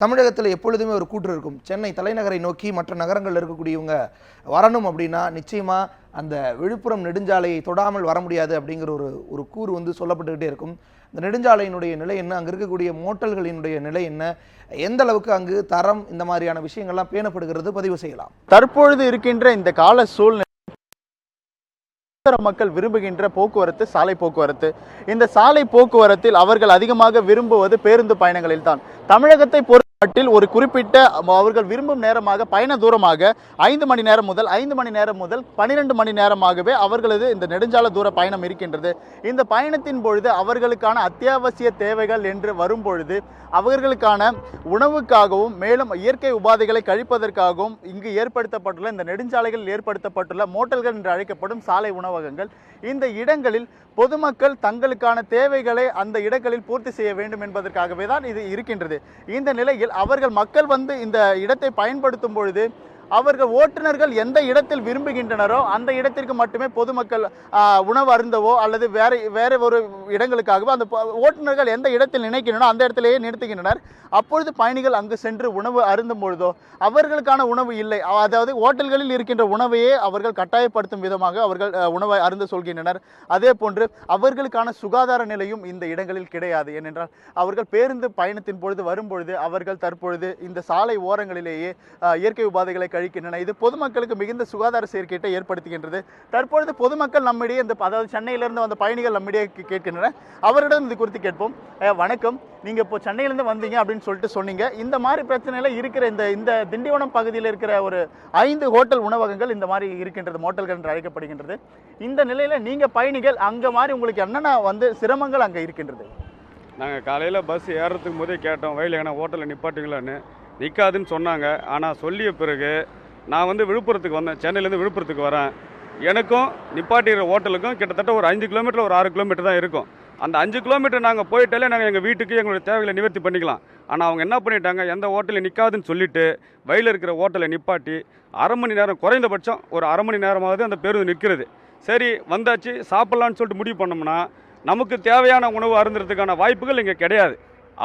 தமிழகத்தில் எப்பொழுதுமே ஒரு கூற்று இருக்கும். சென்னை தலைநகரை நோக்கி மற்ற நகரங்கள்ல இருக்கக்கூடியவங்க வரணும் அப்படின்னா, நிச்சயமா அந்த விழுப்புரம் நெடுஞ்சாலையை தொடாமல் வர முடியாது அப்படிங்கிற ஒரு ஒரு கூறு சொல்லப்பட்டுக்கிட்டே இருக்கும். இந்த நெடுஞ்சாலையினுடைய நிலை என்ன? அங்க இருக்கக்கூடிய மோட்டல்களினுடைய நிலை என்ன? எந்த அளவுக்கு அங்கு தரம் இந்த மாதிரியான விஷயங்கள்லாம் பேணப்படுகிறது? பதிவு செய்யலாம். தற்பொழுது இருக்கின்ற இந்த கால சூழ்நிலை மக்கள் விரும்புகின்ற போக்குவரத்து சாலை போக்குவரத்து. இந்த சாலை போக்குவரத்தில் அவர்கள் அதிகமாக விரும்புவது பேருந்து பயணங்களில் தான். தமிழகத்தை பொறுத்தமட்டில் ஒரு குறிப்பிட்ட அவர்கள் விரும்பும் நேரமாக பயண தூரமாக 5 மணி நேரம் முதல் 12 மணி நேரமாகவே அவர்களது இந்த நெடுஞ்சாலை தூர பயணம் இருக்கின்றது. இந்த பயணத்தின் பொழுது அவர்களுக்கான அத்தியாவசிய தேவைகள் என்று வரும்பொழுது அவர்களுக்கான உணவுக்காகவும் மேலும் இயற்கை உபாதைகளை கழிப்பதற்காகவும் இங்கு ஏற்படுத்தப்பட்டுள்ள இந்த நெடுஞ்சாலைகளில் ஏற்படுத்தப்பட்டுள்ள மோட்டல்கள் என்று அழைக்கப்படும் சாலை உணவகங்கள், இந்த இடங்களில் பொதுமக்கள் தங்களுக்கான தேவைகளை அந்த இடங்களில் பூர்த்தி செய்ய வேண்டும் என்பதற்காகவே தான் இது இருக்கின்றது. இந்த நிலையில் மக்கள் இந்த இடத்தை பயன்படுத்தும் பொழுது அவர்கள் ஓட்டுநர்கள் எந்த இடத்தில் விரும்புகின்றனரோ அந்த இடத்திற்கு மட்டுமே பொதுமக்கள் உணவு அருந்தவோ அல்லது வேற ஒரு இடங்களுக்காகவோ அந்த ஓட்டுநர்கள் எந்த இடத்தில் நினைக்கின்றனோ அந்த இடத்திலேயே நிறுத்துகின்றனர். அப்பொழுது பயணிகள் அங்கு சென்று உணவு அருந்தும் பொழுதோ அவர்களுக்கான உணவு இல்லை, அதாவது ஹோட்டல்களில் இருக்கின்ற உணவையே அவர்கள் கட்டாயப்படுத்தும் விதமாக அவர்கள் உணவை அருந்த சொல்கின்றனர். அதே போன்று அவர்களுக்கான சுகாதார நிலையும் இந்த இடங்களில் கிடையாது. ஏனென்றால் அவர்கள் பேருந்து பயணத்தின் பொழுது வரும்பொழுது அவர்கள் தற்பொழுது இந்த சாலை ஓரங்களிலேயே இயற்கை உபாதைகளை கழிக்கின்றன. இது பொதுமக்களுக்கு மிகுந்த சுகாதார சீர்கேட்டை ஏற்படுத்துகின்றது. தற்பொழுது பொதுமக்கள் நம்மிடையே அதாவது சென்னையிலிருந்து வந்த பயணிகள் நம்மிடையே கேட்கின்றனர். அவரிடம் இது குறித்து கேட்போம். வணக்கம், நீங்க இப்போ சென்னையிலிருந்து வந்தீங்க அப்படின்னு சொல்லிட்டு சொன்னீங்க. இந்த மாதிரி பிரச்சனையில இருக்கிற இந்த திண்டிவனம் பகுதியில் இருக்கிற ஒரு 5 ஹோட்டல் உணவகங்கள் இந்த மாதிரி இருக்கின்றது, மோட்டல்கள் என்று அழைக்கப்படுகின்றது. இந்த நிலையில நீங்க பயணிகள் அங்க மாதிரி உங்களுக்கு என்னென்ன சிரமங்கள் அங்க இருக்கின்றது? நாங்கள் காலையில் பஸ் ஏறுறதுக்கு போதே கேட்டோம், வயலில் ஏன்னா ஹோட்டலில் நிப்பாட்டுங்களான்னு. நிற்காதுன்னு சொன்னாங்க. ஆனால் சொல்லிய பிறகு நான் விழுப்புரத்துக்கு வந்தேன், சென்னையிலேருந்து விழுப்புரத்துக்கு வரேன். எனக்கும் நிப்பாட்டிக்கிற ஹோட்டலுக்கும் கிட்டத்தட்ட ஒரு 5 கிலோமீட்டர் ஒரு 6 கிலோமீட்டர் தான் இருக்கும். அந்த 5 கிலோமீட்டர் நாங்கள் போயிட்டாலே நாங்கள் எங்கள் வீட்டுக்கு எங்களுடைய தேவைகளை நிவர்த்தி பண்ணிக்கலாம். ஆனால் அவங்க என்ன பண்ணிட்டாங்க, எந்த ஹோட்டலில் நிற்காதுன்னு சொல்லிவிட்டு வயலில் இருக்கிற ஹோட்டலை நிப்பாட்டி அரை மணி நேரம், குறைந்தபட்சம் ஒரு அரை மணி நேரமாவது அந்த பேருந்து நிற்கிறது. சரி வந்தாச்சு சாப்பிட்லான்னு சொல்லிட்டு முடிவு பண்ணோம்னா நமக்கு தேவையான உணவு அருந்துறதுக்கான வாய்ப்புகள் இங்கே கிடையாது.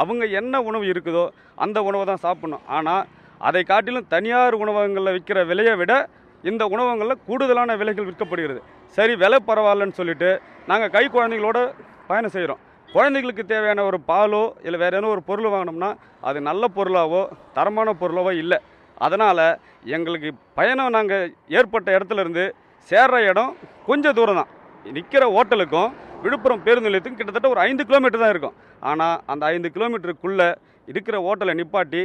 அவங்க என்ன உணவு இருக்குதோ அந்த உணவை தான் சாப்பிட்ணும். ஆனால் அதை காட்டிலும் தனியார் உணவகங்களில் விற்கிற விலையை விட இந்த உணவகங்களில் கூடுதலான விலைகள் விற்கப்படுகிறது. சரி விலை பரவாயில்லன்னு சொல்லிட்டு நாங்கள் கை குழந்தைங்களோட பயணம் செய்கிறோம். குழந்தைகளுக்கு தேவையான ஒரு பாலோ இல்லை வேறு ஏதோ ஒரு பொருள் வாங்கினோம்னா அது நல்ல பொருளாவோ தரமான பொருளாவோ இல்லை. அதனால் எங்களுக்கு பயணம் நாங்கள் ஏற்பட்ட இடத்துலேருந்து சேர்ற இடம் கொஞ்சம் தூரம் தான். நிற்கிற ஹோட்டலுக்கும் விழுப்புரம் பேருந்து நிலையத்துக்கும் கிட்டத்தட்ட ஒரு 5 கிலோமீட்டர் தான் இருக்கும். ஆனால் அந்த 5 கிலோமீட்டருக்குள்ளே இருக்கிற ஹோட்டலை நிப்பாட்டி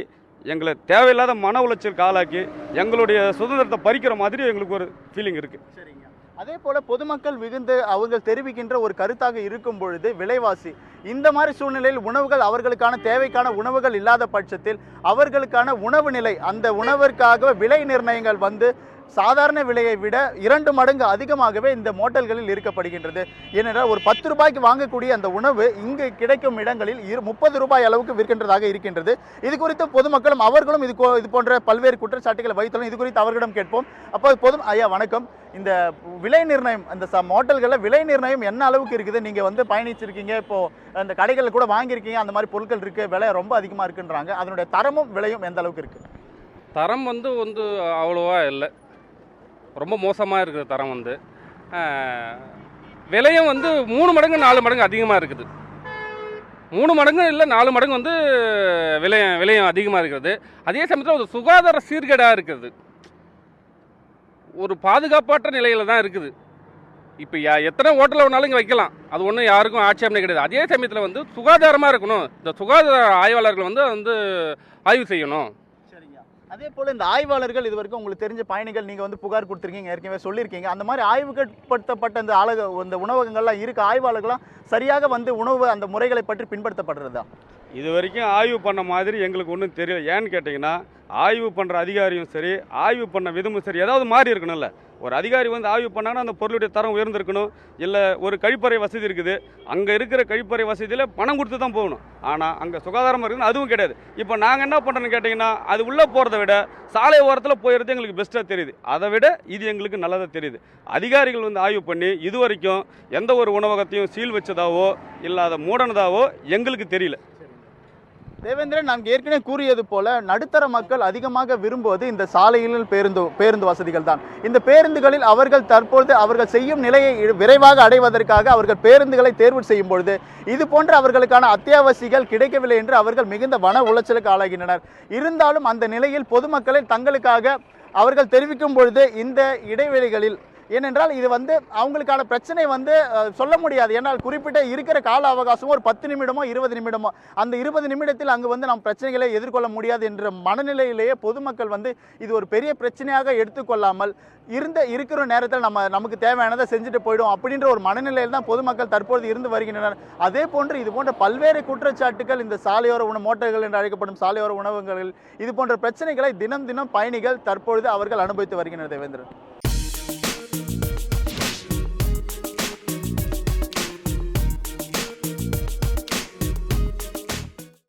எங்களை தேவையில்லாத மன உளைச்சலுக்கு ஆளாக்கி எங்களுடைய சுதந்திரத்தை பறிக்கிற மாதிரி எங்களுக்கு ஒரு ஃபீலிங் இருக்குது. சரிங்க. அதே போல பொதுமக்கள் மிகுந்து அவர்கள் தெரிவிக்கின்ற ஒரு கருத்தாக இருக்கும் பொழுது விலைவாசி, இந்த மாதிரி சூழ்நிலையில் உணவுகள் அவர்களுக்கான தேவைக்கான உணவுகள் இல்லாத பட்சத்தில் அவர்களுக்கான உணவு நிலை, அந்த உணவிற்காக விலை நிர்ணயங்கள் சாதாரண விலையை விட 2 மடங்கு அதிகமாகவே இந்த மோட்டல்களில் இருக்கப்படுகின்றது. ஏனென்றால் ஒரு 10 ரூபாய்க்கு வாங்கக்கூடிய அந்த உணவு இங்கு கிடைக்கும் இடங்களில் 30 ரூபாய் அளவுக்கு விற்கின்றதாக இருக்கின்றது. இது குறித்து பொதுமக்களும் அவர்களும் இது போன்ற பல்வேறு குற்றச்சாட்டுகளை வைத்துள்ளோம். இது குறித்து அவர்களிடம் கேட்போம். அப்போ ஐயா வணக்கம், இந்த விலை நிர்ணயம், அந்த மோட்டல்களில் விலை நிர்ணயம் என்ன அளவுக்கு இருக்குது? நீங்க பயணிச்சிருக்கீங்க, இப்போ அந்த கடைகளில் கூட வாங்கியிருக்கீங்க, அந்த மாதிரி பொருட்கள் இருக்கு, விலை ரொம்ப அதிகமாக இருக்குன்றாங்க. அதனுடைய தரமும் விலையும் எந்த அளவுக்கு இருக்கு? தரம் அவ்வளோவா இல்லை, ரொம்ப மோசமாக இருக்குது தரம். விலையும் 3 மடங்கு 4 மடங்கு அதிகமாக இருக்குது. 3 மடங்கு இல்லை 4 மடங்கு விலையும் அதிகமாக இருக்கிறது. அதே சமயத்தில் ஒரு சுகாதார சீர்கேடாக இருக்குது, ஒரு பாதுகாப்பற்ற நிலையில் தான் இருக்குது. இப்போ எத்தனை ஹோட்டலில் வேணாலும் இங்கே வைக்கலாம், அது ஒன்றும் யாருக்கும் ஆட்சேபனை கிடையாது. அதே சமயத்தில் சுகாதாரமாக இருக்கணும், இந்த சுகாதார ஆய்வாளர்கள் ஆய்வு செய்யணும். அதே போல இந்த ஆய்வாளர்கள் இதுவரைக்கும் உங்களுக்கு தெரிஞ்ச பயணிகள் நீங்க புகார் கொடுத்துருக்கீங்க, ஏற்கனவே சொல்லியிருக்கீங்க, அந்த மாதிரி ஆய்வுப்படுத்தப்பட்ட இந்த உணவகங்கள்லாம் இருக்க ஆய்வாளர்கள்லாம் சரியாக உணவு அந்த முறைகளை பற்றி பின்பற்றப்படுறதா? இது வரைக்கும் ஆய்வு பண்ண மாதிரி எங்களுக்கு ஒன்றும் தெரியல. ஏன்னு கேட்டிங்கன்னா ஆய்வு பண்ணுற அதிகாரியும் சரி, ஆய்வு பண்ண விதமும் சரி, ஏதாவது மாறி இருக்கணும்ல. ஒரு அதிகாரி ஆய்வு பண்ணாங்கன்னா அந்த பொருளுடைய தரம் உயர்ந்திருக்கணும். இல்லை ஒரு கழிப்பறை வசதி இருக்குது, அங்கே இருக்கிற கழிப்பறை வசதியில் பணம் கொடுத்து தான் போகணும். ஆனால் அங்கே சுகாதாரமாக இருக்குன்னு அதுவும் கிடையாது. இப்போ நாங்கள் என்ன பண்ணுறோன்னு கேட்டிங்கன்னா அது உள்ளே போகிறத விட சாலை ஓரத்தில் போயிடுறது எங்களுக்கு பெஸ்ட்டாக தெரியுது. அதை விட இது எங்களுக்கு நல்லதாக தெரியுது. அதிகாரிகள் ஆய்வு பண்ணி இது வரைக்கும் எந்த ஒரு உணவகத்தையும் சீல் வச்சதாவோ இல்லை அதை மூடனதாவோ எங்களுக்கு தெரியல. தேவேந்திரன், நான் ஏற்கனவே கூறியது போல நடுத்தர மக்கள் அதிகமாக விரும்புவது இந்த சாலையில் பேருந்து வசதிகள் தான். இந்த பேருந்துகளில் அவர்கள் தற்போது அவர்கள் செய்யும் நிலையை விரைவாக அடைவதற்காக அவர்கள் பேருந்துகளை தேர்வு செய்யும் பொழுது இது போன்ற அவர்களுக்கான அத்தியாவசியங்கள் கிடைக்கவில்லை என்று அவர்கள் மிகுந்த மன உளைச்சலுக்கு ஆளாகின்றனர். இருந்தாலும் அந்த நிலையில் பொதுமக்களை தங்களுக்காக அவர்கள் தெரிவிக்கும் பொழுது இந்த இடைவெளிகளில், ஏனென்றால் இது அவங்களுக்கான பிரச்சனை சொல்ல முடியாது. ஏன்னால் குறிப்பிட்ட இருக்கிற கால அவகாசமோ ஒரு 10 நிமிடமோ 20 நிமிடமோ, அந்த 20 நிமிடத்தில் அங்கு நாம் பிரச்சனைகளை எதிர்கொள்ள முடியாது என்ற மனநிலையிலேயே பொதுமக்கள் இது ஒரு பெரிய பிரச்சனையாக எடுத்துக்கொள்ளாமல் இருக்கிற நேரத்தில் நமக்கு தேவையானதை செஞ்சுட்டு போயிடும் அப்படின்ற ஒரு மனநிலையில் தான் பொதுமக்கள் தற்போது இருந்து வருகின்றனர். அதே போன்று இது போன்ற பல்வேறு குற்றச்சாட்டுகள் இந்த சாலையோர மோட்டார்கள் என்று அழைக்கப்படும் சாலையோர உணவகங்களில் இது போன்ற பிரச்சனைகளை தினம் தினம் பயணிகள் தற்பொழுது அவர்கள் அனுபவித்து வருகின்றனர். தேவேந்திரன்.